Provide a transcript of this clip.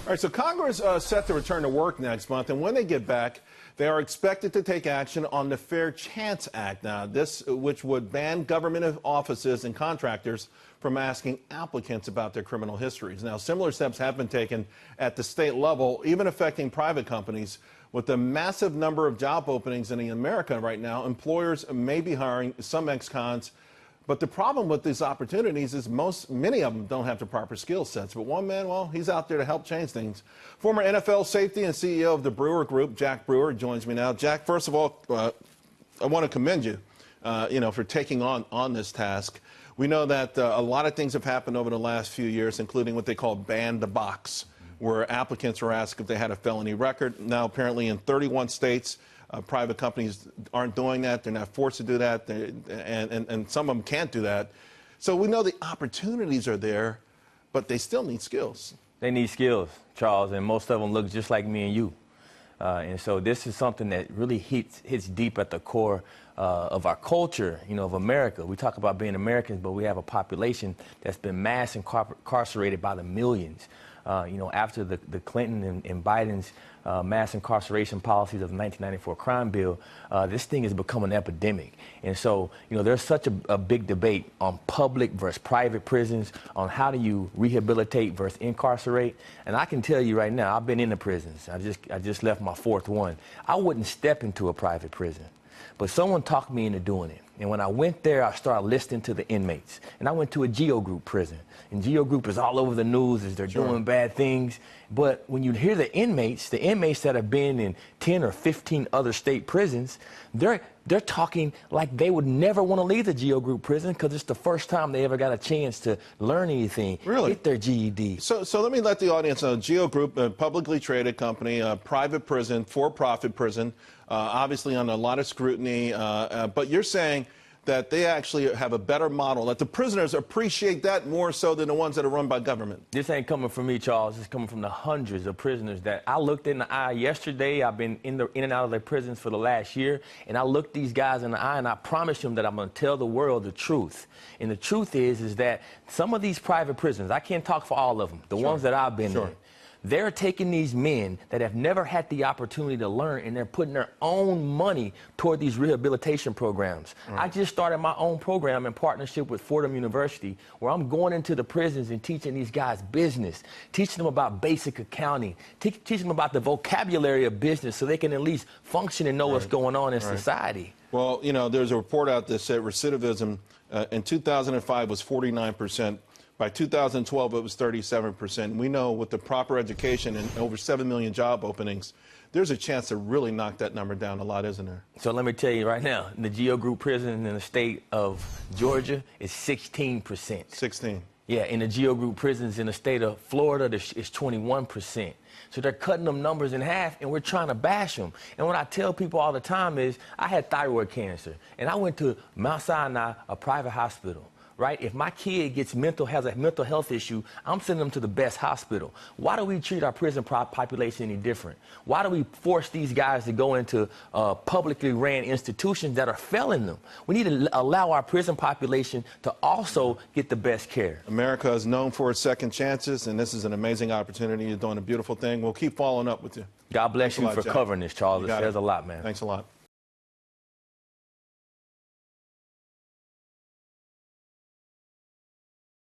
All right, so Congress set to return to work next month, and when they get back, they are expected to take action on the Fair Chance Act. Now, which would ban government offices and contractors from asking applicants about their criminal histories. Now, similar steps have been taken at the state level, even affecting private companies. With the massive number of job openings in America right now, employers may be hiring some ex-cons. But the problem with these opportunities is many of them don't have the proper skill sets. But one man, well, he's out there to help change things. Former NFL safety and CEO of the Brewer Group, Jack Brewer, joins me now. Jack, first of all, I want to commend you, for taking on this task. We know that a lot of things have happened over the last few years, including what they call ban the box, where applicants were asked if they had a felony record. Now, apparently in 31 states, private companies aren't doing that. They're not forced to do that, and some of them can't do that. So we know the opportunities are there, but they still need skills. They need skills, Charles, and most of them look just like me and you. And so this is something that really hits deep at the core of our culture, of America. We talk about being Americans, but we have a population that's been mass incarcerated by the millions. After the Clinton and Biden's mass incarceration policies of the 1994 crime bill, this thing has become an epidemic. And so, there's such a big debate on public versus private prisons, on how do you rehabilitate versus incarcerate. And I can tell you right now, I've been in the prisons. I just left my fourth one. I wouldn't step into a private prison, but someone talked me into doing it. And when I went there, I started listening to the inmates. And I went to a GEO Group prison. And GEO Group is all over the news as they're doing bad things. But when you hear the inmates that have been in 10 or 15 other state prisons, they're talking like they would never want to leave the GEO Group prison because it's the first time they ever got a chance to learn anything, get their GED. So let me let the audience know, GEO Group, a publicly traded company, a private prison, for-profit prison, obviously under a lot of scrutiny, but you're saying that they actually have a better model, that the prisoners appreciate that more so than the ones that are run by government. This ain't coming from me, Charles. It's coming from the hundreds of prisoners that I looked in the eye yesterday. I've been in and out of their prisons for the last year, and I looked these guys in the eye, and I promised them that I'm going to tell the world the truth. And the truth is that some of these private prisons, I can't talk for all of them, the ones that I've been in, they're taking these men that have never had the opportunity to learn, and they're putting their own money toward these rehabilitation programs. I just started my own program in partnership with Fordham University, where I'm going into the prisons and teaching these guys business, teaching them about basic accounting, teaching them about the vocabulary of business so they can at least function and know what's going on in society. Well, there's a report out that said recidivism in 2005 was 49%. By 2012, it was 37%. We know with the proper education and over 7 million job openings, there's a chance to really knock that number down a lot, isn't there? So let me tell you right now, the GEO Group prison in the state of Georgia is 16%. 16. Yeah, in the GEO Group prisons in the state of Florida, it's 21%. So they're cutting them numbers in half, and we're trying to bash them. And what I tell people all the time is, I had thyroid cancer, and I went to Mount Sinai, a private hospital. Right? If my kid has a mental health issue, I'm sending them to the best hospital. Why do we treat our prison population any different? Why do we force these guys to go into publicly ran institutions that are failing them? We need to allow our prison population to also get the best care. America is known for its second chances, and this is an amazing opportunity. You're doing a beautiful thing. We'll keep following up with you. God bless you for covering this, Charles. It says a lot, man. Thanks a lot.